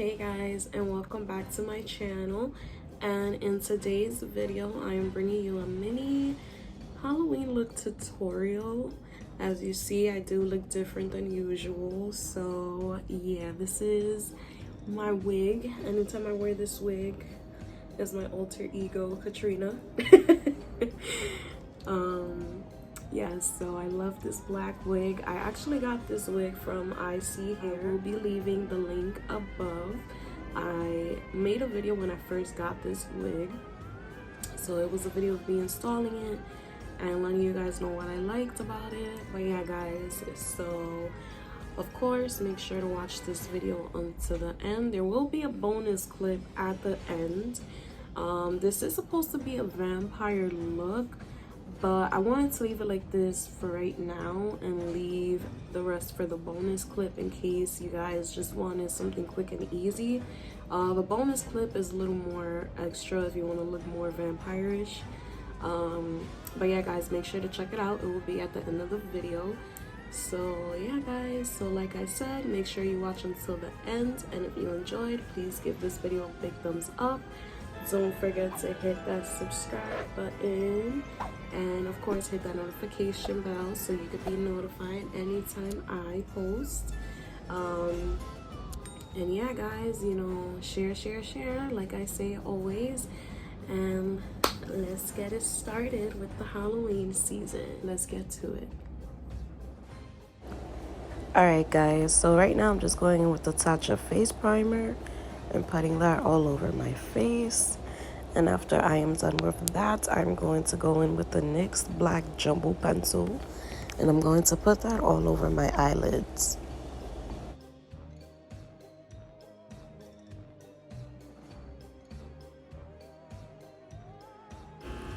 Hey guys, and welcome back to my channel. And in today's video I am bringing you a mini Halloween look tutorial. As you see, I do look different than usual, so yeah, this is my wig. Anytime I wear this wig is my alter ego Katrina. Yeah, so I love this black wig. I actually got this wig from IC Hair. I will be leaving the link above. I made a video when I first got this wig, so it was a video of me installing it and letting you guys know what I liked about it. But yeah guys, so of course make sure to watch this video until the end. There will be a bonus clip at the end. This is supposed to be a vampire look, but I wanted to leave it like this for right now and leave the rest for the bonus clip in case you guys just wanted something quick and easy. The bonus clip is a little more extra if you want to look more vampire-ish. But yeah guys, make sure to check it out. It will be at the end of the video. So yeah guys, so like I said, make sure you watch until the end, and if you enjoyed, please give this video a big thumbs up. Don't forget to hit that subscribe button, and of course hit that notification bell so you could be notified anytime I post. And yeah guys, you know, share like I say always, and let's get it started with the Halloween season. Let's get to it. Alright guys, so right now I'm just going in with the Tatcha face primer and putting that all over my face. And after I am done with that, I'm going to go in with the NYX black jumbo pencil, and I'm going to put that all over my eyelids.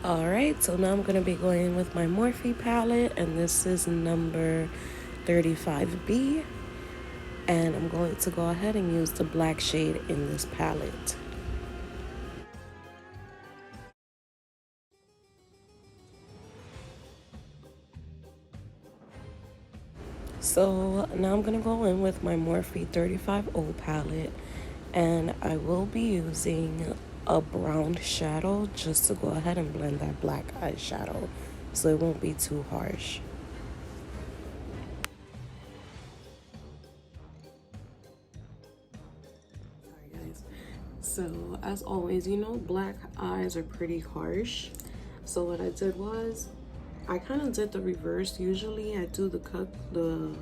Alright, so now I'm going to be going in with my Morphe palette, and this is number 35B. And I'm going to go ahead and use the black shade in this palette. So now I'm going to go in with my Morphe 35O palette, and I will be using a brown shadow just to go ahead and blend that black eyeshadow so it won't be too harsh. So as always, you know, black eyes are pretty harsh. So what I did was I kind of did the reverse. Usually I do the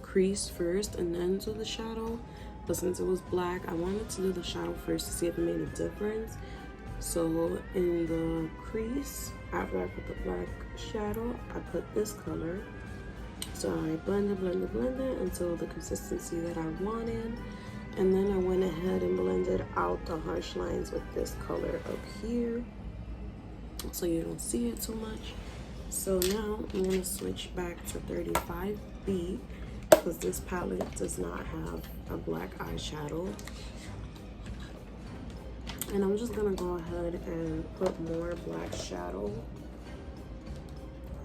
crease first and then do the shadow. But since it was black, I wanted to do the shadow first to see if it made a difference. So in the crease, after I put the black shadow, I put this color. So I blended until the consistency that I wanted. And then I went ahead and blended out the harsh lines with this color up here, so you don't see it too much. So now I'm going to switch back to 35B because this palette does not have a black eyeshadow. And I'm just going to go ahead and put more black shadow,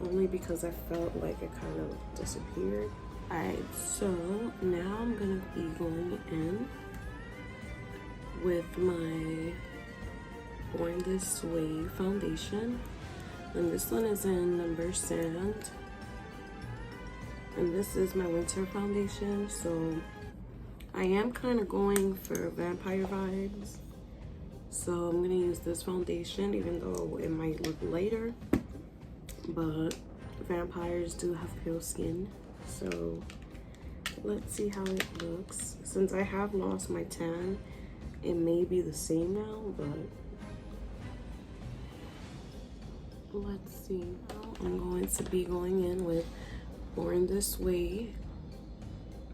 only because I felt like it kind of disappeared. Alright, so now I'm gonna be going in with my Born This Way foundation, and this one is in number Sand, and this is my winter foundation. So I am kind of going for vampire vibes, so I'm gonna use this foundation even though it might look lighter, but vampires do have pale skin. So let's see how it looks. Since I have lost my tan, it may be the same now, but let's see. I'm going to be going in with Born This Way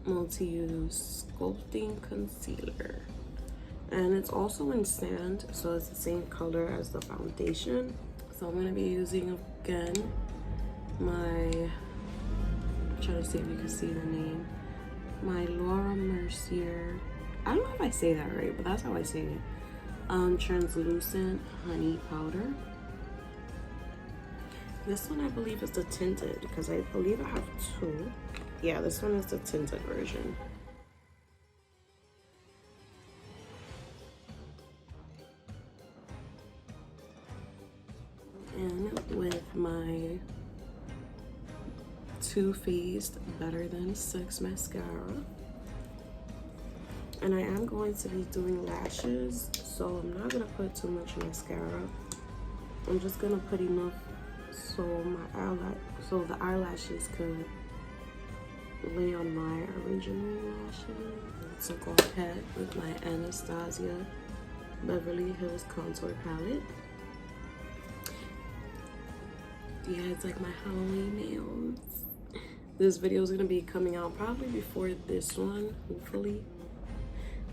multi-use sculpting concealer, and it's also in Sand, so it's the same color as the foundation. So I'm going to be using again my, trying to see if you can see the name, my Laura Mercier, I don't know if I say that right, but that's how I say it, translucent honey powder. This one I believe is the tinted, because I believe I have two. Yeah, this one is the tinted version. Too Faced Better Than Sex mascara. And I am going to be doing lashes, so I'm not gonna put too much mascara. I'm just gonna put enough so the eyelashes could lay on my original lashes. So go ahead with my Anastasia Beverly Hills Contour Palette. Yeah, it's like my Halloween nails. This video is gonna be coming out probably before this one, hopefully.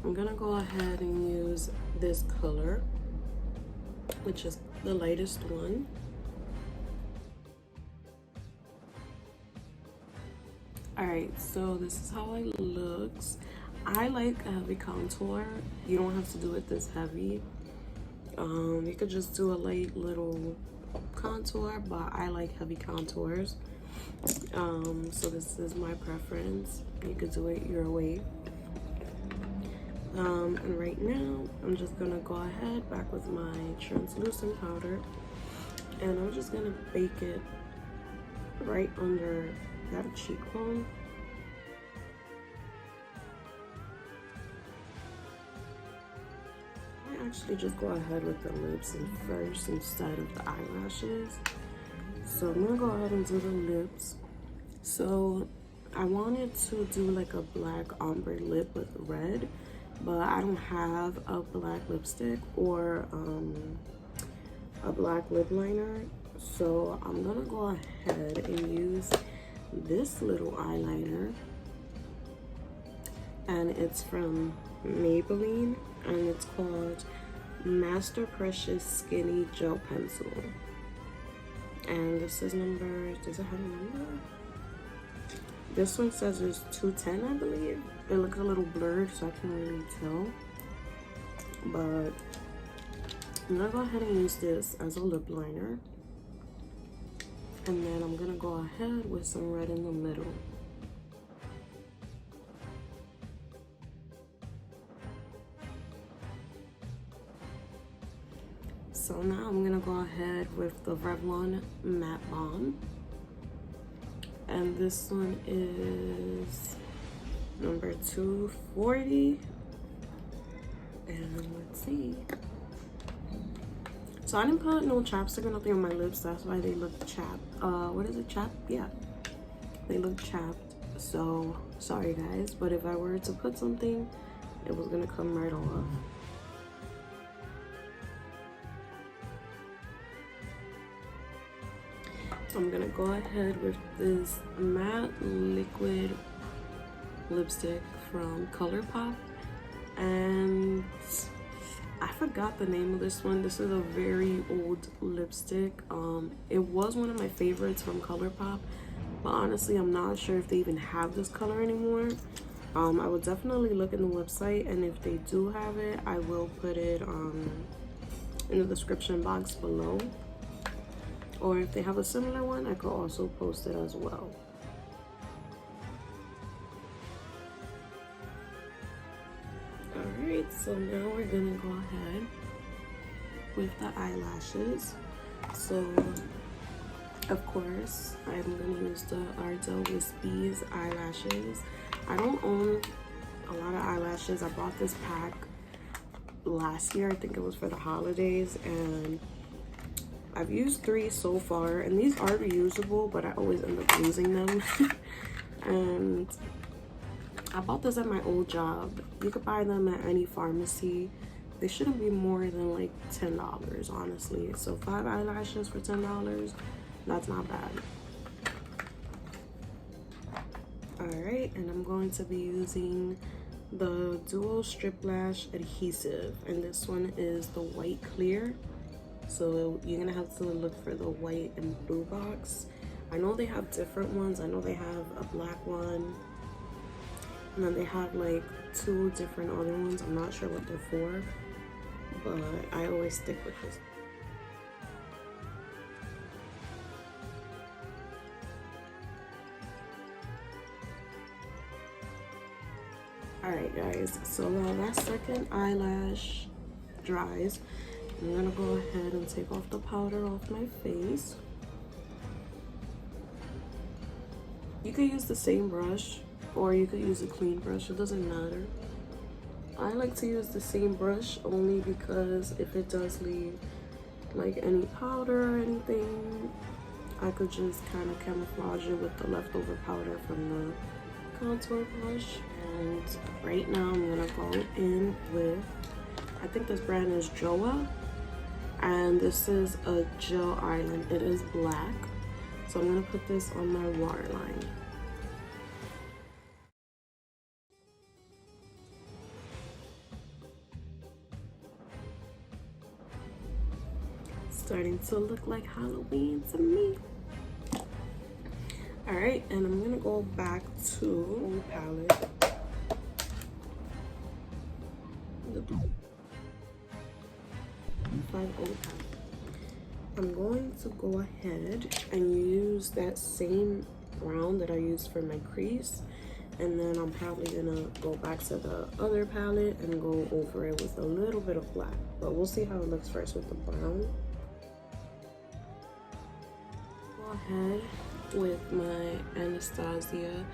I'm gonna go ahead and use this color, which is the lightest one. Alright, so this is how it looks. I like a heavy contour. You don't have to do it this heavy. You could just do a light little contour, but I like heavy contours. So this is my preference. You could do it your way. And right now, I'm just gonna go ahead back with my translucent powder, and I'm just gonna bake it right under that cheekbone. I actually just go ahead with the lips first instead of the eyelashes. So I'm gonna go ahead and do the lips. So I wanted to do like a black ombre lip with red, but I don't have a black lipstick or a black lip liner. So I'm gonna go ahead and use this little eyeliner, and it's from Maybelline, and it's called Master Precious Skinny Gel Pencil. And this is number, does it have a number? This one says it's 210, I believe. It looks a little blurred, so I can't really tell. But I'm gonna go ahead and use this as a lip liner. And then I'm gonna go ahead with some red in the middle. So now I'm gonna go ahead with the Revlon Matte Balm. And this one is number 240. And let's see. So I didn't put no chapstick or nothing on my lips. That's why they look chapped. What is it, chapped? Yeah, they look chapped. So sorry guys, but if I were to put something, it was gonna come right off. I'm gonna go ahead with this matte liquid lipstick from ColourPop, and I forgot the name of this one. This is a very old lipstick. It was one of my favorites from ColourPop, but honestly I'm not sure if they even have this color anymore. I will definitely look in the website, and if they do have it, I will put it in the description box below. Or if they have a similar one, I could also post it as well. Alright, so now we're gonna go ahead with the eyelashes. So, of course, I'm gonna use the Ardell Wispies eyelashes. I don't own a lot of eyelashes. I bought this pack last year. I think it was for the holidays, and I've used 3 so far, and these are reusable, but I always end up losing them. And I bought this at my old job. You could buy them at any pharmacy. They shouldn't be more than like $10, honestly. So 5 eyelashes for $10, that's not bad. Alright, and I'm going to be using the Duo Strip Lash Adhesive, and this one is the white clear. So you're gonna have to look for the white and blue box. I know they have different ones. I know they have a black one, and then they have like 2 different other ones. I'm not sure what they're for, but I always stick with this. Alright guys, so while that second eyelash dries, I'm gonna go ahead and take off the powder off my face. You could use the same brush or you could use a clean brush, it doesn't matter. I like to use the same brush only because if it does leave like any powder or anything, I could just kind of camouflage it with the leftover powder from the contour brush. And right now I'm gonna go in with, I think this brand is Joa, and this is a gel island. It is black, so I'm gonna put this on my waterline. Starting to look like Halloween to me. All right, and I'm gonna go back to the palette. The 50 palette. I'm going to go ahead and use that same brown that I used for my crease, and then I'm probably gonna go back to the other palette and go over it with a little bit of black, but we'll see how it looks first with the brown. Go ahead with my Anastasia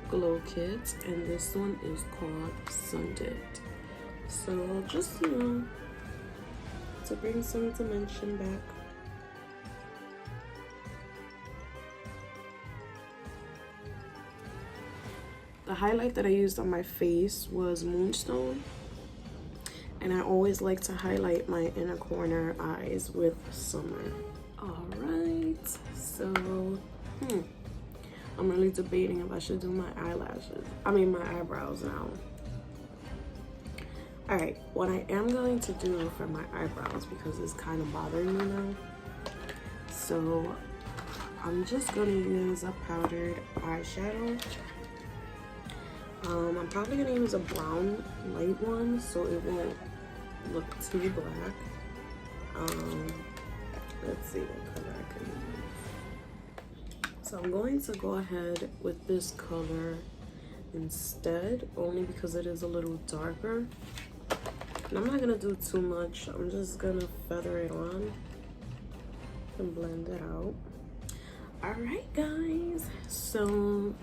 glow kit, and this one is called Sun Dipped. So just, you know, to bring some dimension back. The highlight that I used on my face was Moonstone, and I always like to highlight my inner corner eyes with Summer. All right, so I'm really debating if I should do my my eyebrows now. All right, what I am going to do for my eyebrows, because it's kind of bothering me now, so I'm just gonna use a powdered eyeshadow. I'm probably gonna use a brown light one so it won't look too black. Let's see what color I can use. So I'm going to go ahead with this color instead, only because it is a little darker. And I'm not gonna do too much. I'm just gonna feather it on and blend it out. All right, guys. So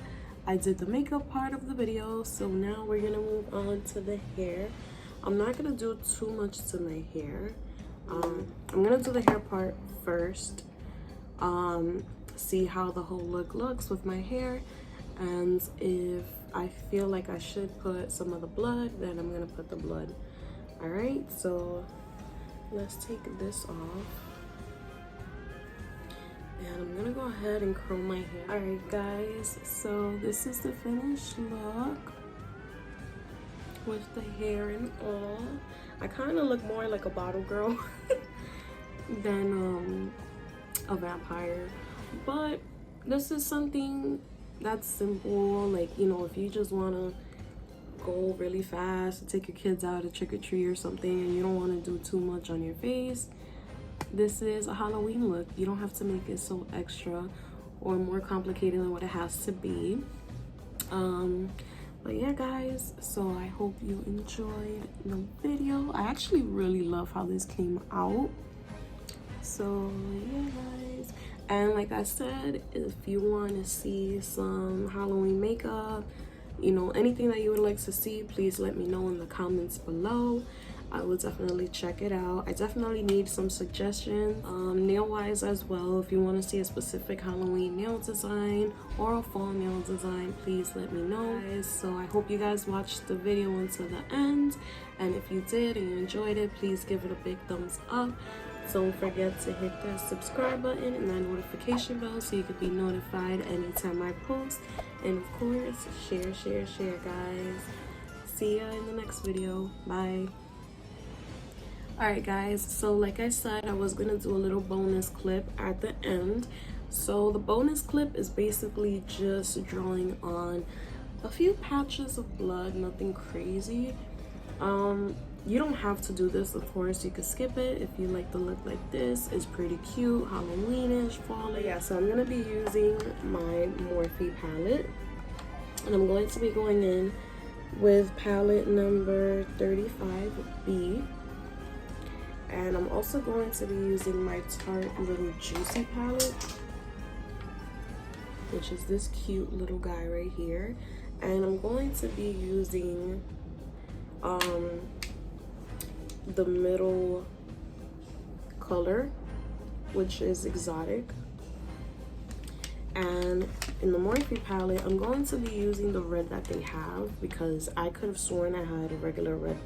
I did the makeup part of the video, so now we're gonna move on to the hair. I'm not gonna do too much to my hair. I'm gonna do the hair part first, see how the whole look looks with my hair, and if I feel like I should put some of the blood, then I'm gonna put the blood. All right, so let's take this off. And I'm gonna go ahead and curl my hair. All right, guys, so this is the finished look with the hair and all. I kind of look more like a bottle girl than a vampire, but this is something that's simple. Like, you know, if you just want to go really fast, take your kids out to trick or treat or something, and you don't want to do too much on your face, this is a Halloween look. You don't have to make it so extra or more complicated than what it has to be. But yeah, guys, so I hope you enjoyed the video. I actually really love how this came out. So yeah, guys, and like I said, if you want to see some Halloween makeup, you know, anything that you would like to see, please let me know in the comments below. I will definitely check it out. I definitely need some suggestions, nail wise as well. If you want to see a specific Halloween nail design or a fall nail design, please let me know, guys. So I hope you guys watched the video until the end, and if you did and you enjoyed it, please give it a big thumbs up. Don't forget to hit that subscribe button and that notification bell so you can be notified anytime I post. And of course, share, guys. See ya in the next video. Bye. Alright, guys, so like I said, I was gonna do a little bonus clip at the end. So the bonus clip is basically just drawing on a few patches of blood, nothing crazy. You don't have to do this, of course. You can skip it if you like the look like this. It's pretty cute, Halloweenish, fall. Yeah, so I'm gonna be using my Morphe palette, and I'm going to be going in with palette number 35B. And I'm also going to be using my Tarte Lil Juicy Palette. which is this cute little guy right here. And I'm going to be using the middle color, which is Exotic. And in the Morphe palette, I'm going to be using the red that they have, because I could have sworn I had a regular red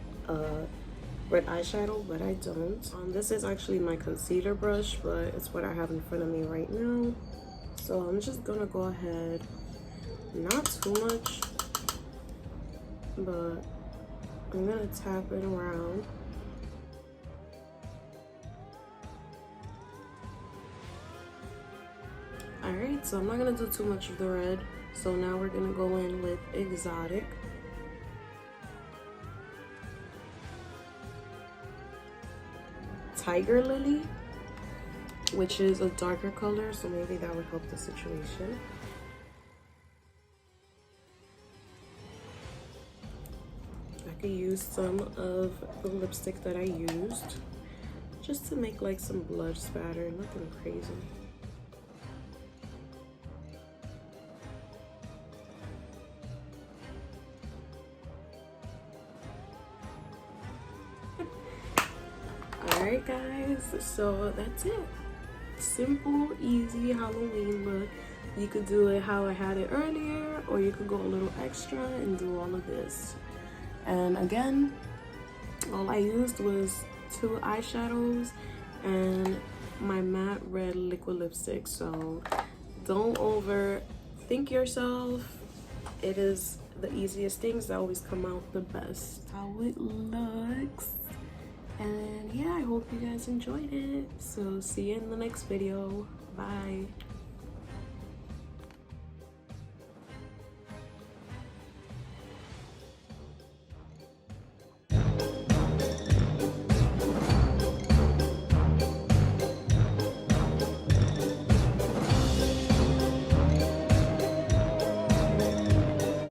eyeshadow, but I don't. This is actually my concealer brush, but it's what I have in front of me right now. So I'm just gonna go ahead, not too much, but I'm gonna tap it around. Alright, so I'm not gonna do too much of the red. So now we're gonna go in with Exotic. Tiger Lily, which is a darker color, so maybe that would help the situation. I could use some of the lipstick that I used just to make like some blood spatter, nothing crazy. Alright guys, so that's it. Simple, easy Halloween look. You could do it how I had it earlier, or you could go a little extra and do all of this. And again, all I used was 2 eyeshadows and my matte red liquid lipstick. So don't overthink yourself. It is the easiest things that always come out the best. How it looks. And yeah, I hope you guys enjoyed it. So see you in the next video. Bye.